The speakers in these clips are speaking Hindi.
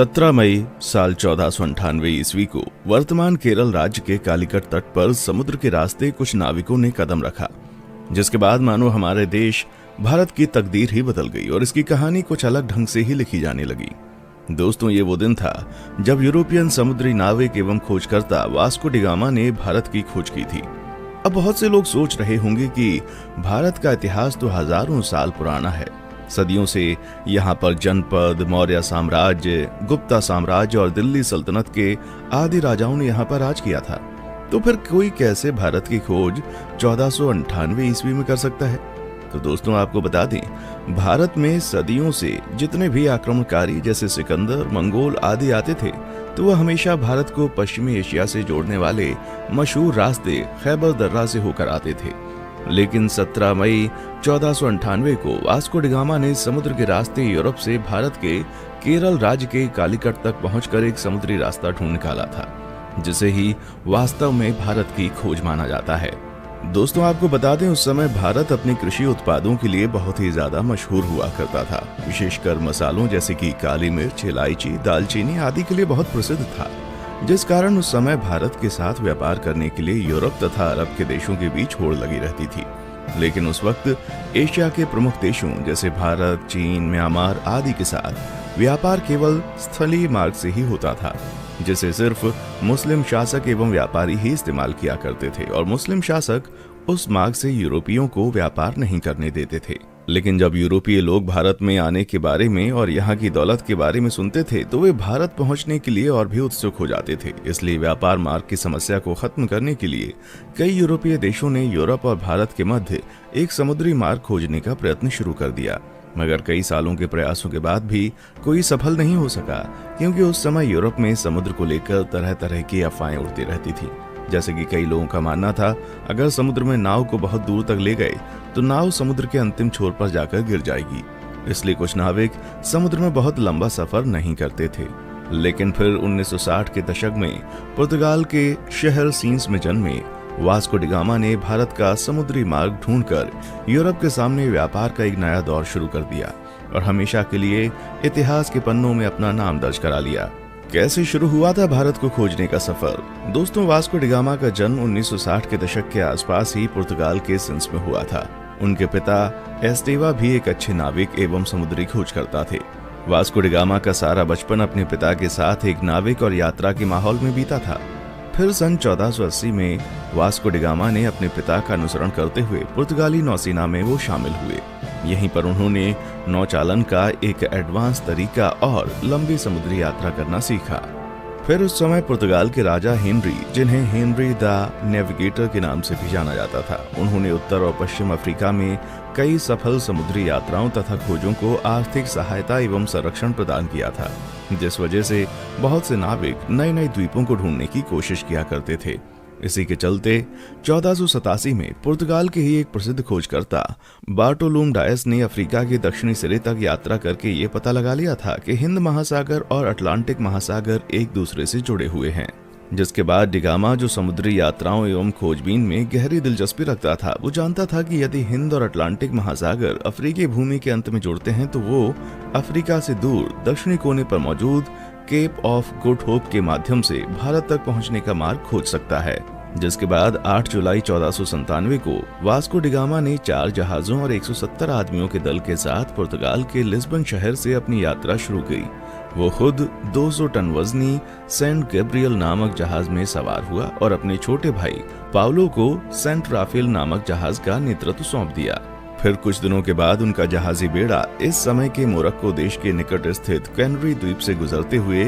17 मई साल 1498 ईस्वी को वर्तमान केरल राज्य के कालीकट तट पर समुद्र के रास्ते कुछ नाविकों ने कदम रखा, जिसके बाद मानो हमारे देश भारत की तकदीर ही बदल गई और इसकी कहानी कुछ अलग ढंग से ही लिखी जाने लगी। दोस्तों, ये वो दिन था जब यूरोपियन समुद्री नाविक एवं खोजकर्ता वास्को डी गामा ने भारत की खोज की थी। अब बहुत से लोग सोच रहे होंगे कि भारत का इतिहास तो हजारों साल पुराना है। सदियों से यहाँ पर जनपद, मौर्य साम्राज्य, गुप्ता साम्राज्य और दिल्ली सल्तनत के आदि राजाओं ने यहाँ पर राज किया था। तो फिर कोई कैसे भारत की खोज 1498 ईस्वी में कर सकता है? तो दोस्तों, आपको बता दें, भारत में सदियों से जितने भी आक्रमणकारी जैसे सिकंदर, मंगोल आदि आते थे, तो वह हमेशा भारत को पश्चिमी एशिया से जोड़ने वाले मशहूर रास्ते खैबर दर्रा से होकर आते थे। लेकिन 17 मई 1498 को वास्को डी गामा ने समुद्र के रास्ते यूरोप से भारत के केरल राज्य के कालीकट तक पहुंचकर एक समुद्री रास्ता ढूंढ निकाला था, जिसे ही वास्तव में भारत की खोज माना जाता है। दोस्तों, आपको बता दें, उस समय भारत अपने कृषि उत्पादों के लिए बहुत ही ज्यादा मशहूर हुआ करता था। विशेषकर मसालों जैसे कि काली मिर्च, इलायची, दालचीनी आदि के लिए बहुत प्रसिद्ध था, जिस कारण उस समय भारत के साथ व्यापार करने के लिए यूरोप तथा अरब के देशों के बीच होड़ लगी रहती थी। लेकिन उस वक्त एशिया के प्रमुख देशों जैसे भारत, चीन, म्यांमार आदि के साथ व्यापार केवल स्थलीय मार्ग से ही होता था, जिसे सिर्फ मुस्लिम शासक एवं व्यापारी ही इस्तेमाल किया करते थे और मुस्लिम शासक उस मार्ग से यूरोपियों को व्यापार नहीं करने देते थे। लेकिन जब यूरोपीय लोग भारत में आने के बारे में और यहाँ की दौलत के बारे में सुनते थे, तो वे भारत पहुँचने के लिए और भी उत्सुक हो जाते थे। इसलिए व्यापार मार्ग की समस्या को खत्म करने के लिए कई यूरोपीय देशों ने यूरोप और भारत के मध्य एक समुद्री मार्ग खोजने का प्रयत्न शुरू कर दिया। मगर कई सालों के प्रयासों के बाद भी कोई सफल नहीं हो सका, क्योंकि उस समय यूरोप में समुद्र को लेकर तरह तरह की अफवाहें उड़ती रहती थी। जैसे कि कई लोगों का मानना था, अगर समुद्र में नाव को बहुत दूर तक ले गए तो नाव समुद्र के अंतिम छोर पर जाकर गिर जाएगी। इसलिए कुछ नाविक समुद्र में बहुत लंबा सफर नहीं करते थे। लेकिन फिर 1960 के दशक में पुर्तगाल के शहर सीन्स में जन्मे वास्को डी गामा ने भारत का समुद्री मार्ग ढूंढकर यूरोप के सामने व्यापार का एक नया दौर शुरू कर दिया और हमेशा के लिए इतिहास के पन्नों में अपना नाम दर्ज करा लिया। कैसे शुरू हुआ था भारत को खोजने का सफर? दोस्तों, वास्को डी गामा का जन्म 1960 के दशक के आसपास ही पुर्तगाल के सिंस में हुआ था। उनके पिता एस्टेवा भी एक अच्छे नाविक एवं समुद्री खोजकर्ता थे। वास्को डी गामा का सारा बचपन अपने पिता के साथ एक नाविक और यात्रा के माहौल में बीता था। फिर सन 1480 में वास्को डी गामा ने अपने पिता का अनुसरण करते हुए पुर्तगाली नौसेना में वो शामिल हुए। यहीं पर उन्होंने नौचालन का एक एडवांस तरीका और लंबी समुद्री यात्रा करना सीखा। फिर उस समय पुर्तगाल के राजा हेनरी, जिन्हें हेनरी द नेविगेटर के नाम से भी जाना जाता था, उन्होंने उत्तर और पश्चिम अफ्रीका में कई सफल समुद्री यात्राओं तथा खोजों को आर्थिक सहायता एवं संरक्षण प्रदान किया था, जिस वजह से बहुत से नाविक नए नए द्वीपों को ढूंढने की कोशिश किया करते थे। इसी के चलते 1487 में पुर्तगाल के ही एक प्रसिद्ध खोजकर्ता बार्टोलोम डायस ने अफ्रीका के दक्षिणी सिरे तक यात्रा करके ये पता लगा लिया था कि हिंद महासागर और अटलांटिक महासागर एक दूसरे से जुड़े हुए हैं। जिसके बाद डी गामा, जो समुद्री यात्राओं एवं खोजबीन में गहरी दिलचस्पी रखता था, वो जानता था कि यदि हिंद और अटलांटिक महासागर अफ्रीकी भूमि के अंत में जुड़ते हैं तो वो अफ्रीका से दूर दक्षिणी कोने पर मौजूद केप ऑफ गुड होप के माध्यम से भारत तक पहुंचने का मार्ग खोज सकता है। जिसके बाद 8 जुलाई 1497 को वास्को डी गामा ने 4 जहाजों और 170 आदमियों के दल के साथ पुर्तगाल के लिस्बन शहर से अपनी यात्रा शुरू की। वो खुद 200 टन वजनी सेंट गैब्रियल नामक जहाज में सवार हुआ और अपने छोटे भाई पाउलो को सेंट राफेल नामक जहाज का नेतृत्व सौंप दिया। फिर कुछ दिनों के बाद उनका जहाजी बेड़ा इस समय के मोरक्को देश के निकट स्थित कैनरी द्वीप से गुजरते हुए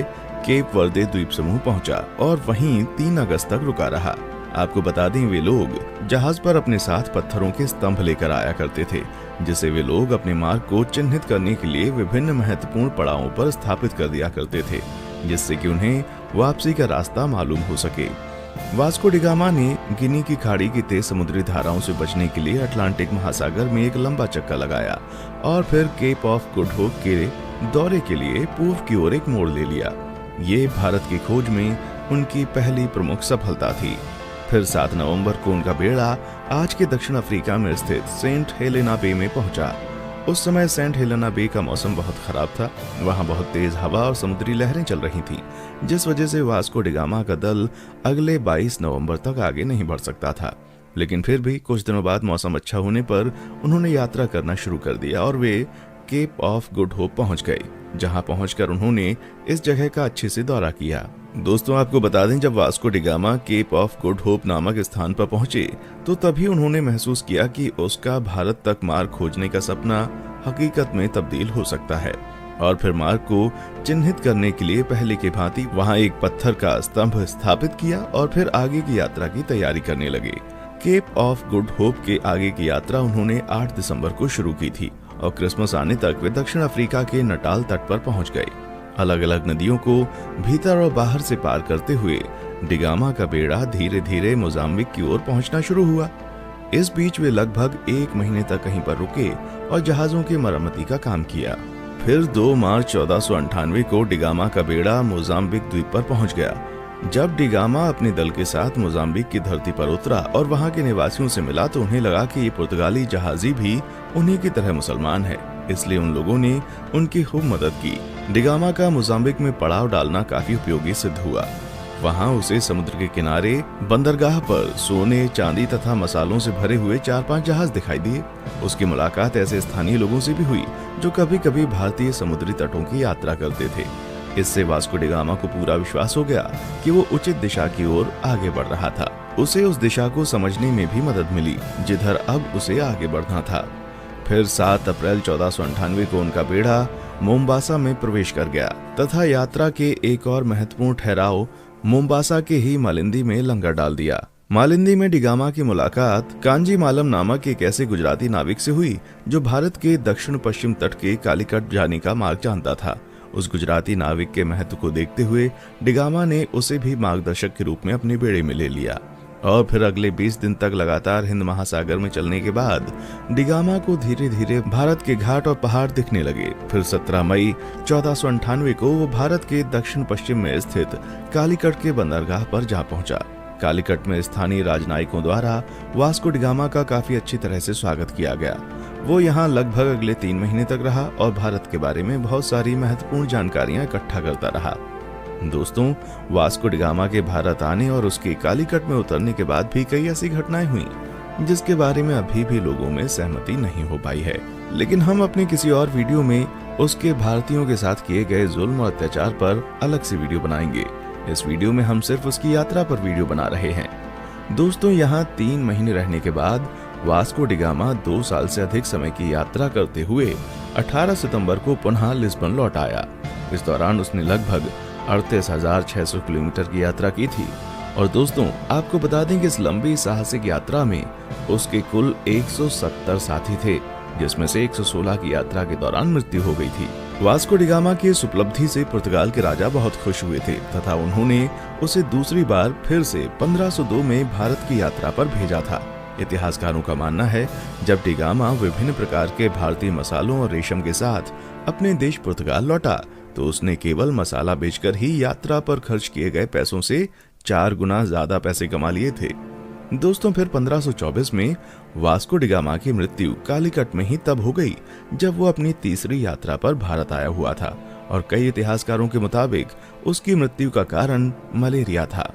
केप वर्दे द्वीप समूह पहुंचा और वहीं 3 अगस्त तक रुका रहा। आपको बता दें, वे लोग जहाज पर अपने साथ पत्थरों के स्तंभ लेकर आया करते थे, जिसे वे लोग अपने मार्ग को चिन्हित करने के लिए विभिन्न महत्वपूर्ण पड़ावों पर स्थापित कर दिया करते थे, जिससे कि उन्हें वापसी का रास्ता मालूम हो सके। वास्को डी गामा ने गिनी की खाड़ी की तेज समुद्री धाराओं से बचने के लिए अटलांटिक महासागर में एक लंबा चक्का लगाया और फिर केप ऑफ गुड होप के दौरे के लिए पूर्व की ओर एक मोड़ ले लिया। ये भारत की खोज में उनकी पहली प्रमुख सफलता थी। फिर 7 नवंबर को उनका बेड़ा आज के दक्षिण अफ्रीका में स्थित सेंट हेलेना बे में पहुंचा उस समय सेंट हेलेना बे का मौसम बहुत खराब था। वहां बहुत तेज हवा और समुद्री लहरें चल रही थीं, जिस वजह से वास्को डिगामा का दल अगले 22 नवंबर तक आगे नहीं बढ़ सकता था। लेकिन फिर भी कुछ दिनों बाद मौसम अच्छा होने पर उन्होंने यात्रा करना शुरू कर दिया और वे केप ऑफ गुड होप पहुंच गए, जहां पहुंचकर उन्होंने इस जगह का अच्छे से दौरा किया। दोस्तों, आपको बता दें, जब Vasco da Gama Cape of Good Hope नामक स्थान पर पहुंचे तो तभी उन्होंने महसूस किया कि उसका भारत तक मार्ग खोजने का सपना हकीकत में तब्दील हो सकता है। और फिर मार्ग को चिन्हित करने के लिए पहले की भांति वहां एक पत्थर का स्तंभ स्थापित किया और फिर आगे की यात्रा की तैयारी करने लगे। केप ऑफ गुड होप के आगे की यात्रा उन्होंने 8 दिसंबर को शुरू की थी और क्रिसमस आने तक वे दक्षिण अफ्रीका के नटाल तट पर पहुंच गए। अलग अलग नदियों को भीतर और बाहर से पार करते हुए डिगामा का बेड़ा धीरे धीरे मोजाम्बिक की ओर पहुंचना शुरू हुआ। इस बीच वे लगभग 1 महीने तक कहीं पर रुके और जहाजों की मरम्मती का काम किया। फिर 2 मार्च 1498 को डिगामा का बेड़ा मोजाम्बिक द्वीप पर पहुंच गया। जब डिगामा अपने दल के साथ मोजाम्बिक की धरती पर उतरा और वहां के निवासियों से मिला तो उन्हें लगा कि ये पुर्तगाली जहाजी भी उन्हीं की तरह मुसलमान है, इसलिए उन लोगों ने उनकी खूब मदद की। डिगामा का मोजाम्बिक में पड़ाव डालना काफी उपयोगी सिद्ध हुआ। वहां उसे समुद्र के किनारे बंदरगाह पर सोने, चांदी तथा मसालों से भरे हुए 4-5 जहाज दिखाई दिए। उसकी मुलाकात ऐसे स्थानीय लोगों से भी हुई जो कभी कभी भारतीय समुद्री तटों की यात्रा करते थे। इससे वास्को डिगामा को पूरा विश्वास हो गया कि वो उचित दिशा की ओर आगे बढ़ रहा था। उसे उस दिशा को समझने में भी मदद मिली जिधर अब उसे आगे बढ़ना था। फिर 7 अप्रैल 1498 को उनका बेड़ा मोम्बासा में प्रवेश कर गया तथा यात्रा के एक और महत्वपूर्ण ठहराव मोम्बासा के ही मालिंदी में लंगर डाल दिया। मालिंदी में डिगामा की मुलाकात कांजी मालम नामक एक ऐसे गुजराती नाविक से हुई जो भारत के दक्षिण पश्चिम तट के कालीकट जाने का मार्ग जानता था। उस गुजराती नाविक के महत्व को देखते हुए डिगामा ने उसे भी मार्गदर्शक के रूप में अपने बेड़े में ले लिया और फिर अगले 20 दिन तक लगातार हिंद महासागर में चलने के बाद डिगामा को धीरे धीरे भारत के घाट और पहाड़ दिखने लगे। फिर 17 मई 1498 को वो भारत के दक्षिण पश्चिम में स्थित कालीकट के बंदरगाह पर जा पहुंचा। कालीकट में स्थानीय राजनयिकों द्वारा वास्को डिगामा का काफी अच्छी तरह से स्वागत किया गया। वो यहाँ लगभग अगले 3 महीने तक रहा और भारत के बारे में बहुत सारी महत्वपूर्ण जानकारियां इकट्ठा करता रहा। दोस्तों, वास्को डिगामा के भारत आने और उसके कालीकट में उतरने के बाद भी कई ऐसी घटनाएं हुई जिसके बारे में अभी भी लोगों में सहमति नहीं हो पाई है, लेकिन हम अपने किसी और वीडियो में उसके भारतीयों के साथ किए गए जुल्म और अत्याचार पर अलग से वीडियो बनाएंगे। इस वीडियो में हम सिर्फ उसकी यात्रा पर वीडियो बना रहे हैं। दोस्तों, यहाँ 3 महीने रहने के बाद वास्को डिगामा 2 साल से अधिक समय की यात्रा करते हुए 18 सितंबर को पुनः लिस्बन लौट आया। इस दौरान उसने लगभग 38,600 किलोमीटर की यात्रा की थी। और दोस्तों, आपको बता दें कि इस लंबी साहसिक यात्रा में उसके कुल 170 साथी थे, जिसमें से 116 की यात्रा के दौरान मृत्यु हो गई थी। वास्को डिगामा की इस उपलब्धि से पुर्तगाल के राजा बहुत खुश हुए थे तथा उन्होंने उसे दूसरी बार फिर से 1502 में भारत की यात्रा पर भेजा था। इतिहासकारों का मानना है जब डिगामा विभिन्न प्रकार के भारतीय मसालों और रेशम के साथ अपने देश पुर्तगाल लौटा तो उसने केवल मसाला बेचकर ही यात्रा पर खर्च किए गए पैसों से 4 गुना ज्यादा पैसे कमा लिए थे। दोस्तों, फिर 1524 में वास्को डिगामा की मृत्यु कालीकट में ही तब हो गई जब वो अपनी तीसरी यात्रा पर भारत आया हुआ था और कई इतिहासकारों के मुताबिक उसकी मृत्यु का कारण मलेरिया था।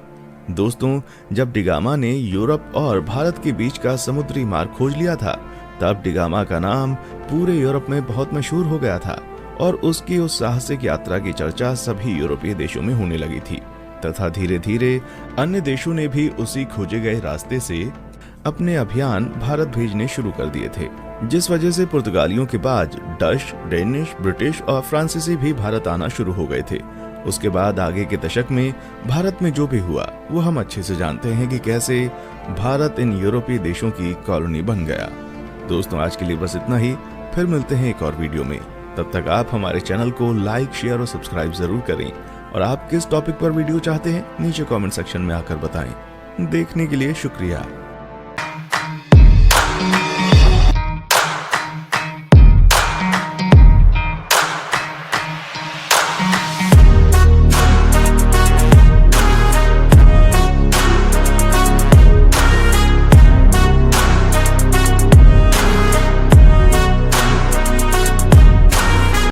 दोस्तों, जब डिगामा ने यूरोप और भारत के बीच का समुद्री मार्ग खोज लिया था तब डिगामा का नाम पूरे यूरोप में बहुत मशहूर हो गया था और उसकी उस साहसिक यात्रा की चर्चा सभी यूरोपीय देशों में होने लगी थी तथा धीरे धीरे अन्य देशों ने भी उसी खोजे गए रास्ते से अपने अभियान भारत भेजने शुरू कर दिए थे, जिस वजह से पुर्तगालियों के बाद डच, डेनिश, ब्रिटिश और फ्रांसीसी भी भारत आना शुरू हो गए थे। उसके बाद आगे के दशक में भारत में जो भी हुआ वो हम अच्छे से जानते हैं कि कैसे भारत इन यूरोपीय देशों की कॉलोनी बन गया। दोस्तों, आज के लिए बस इतना ही। फिर मिलते हैं एक और वीडियो में। तब तक आप हमारे चैनल को लाइक, शेयर और सब्सक्राइब जरूर करें और आप किस टॉपिक पर वीडियो चाहते हैं नीचे कमेंट सेक्शन में आकर बताएं। देखने के लिए शुक्रिया।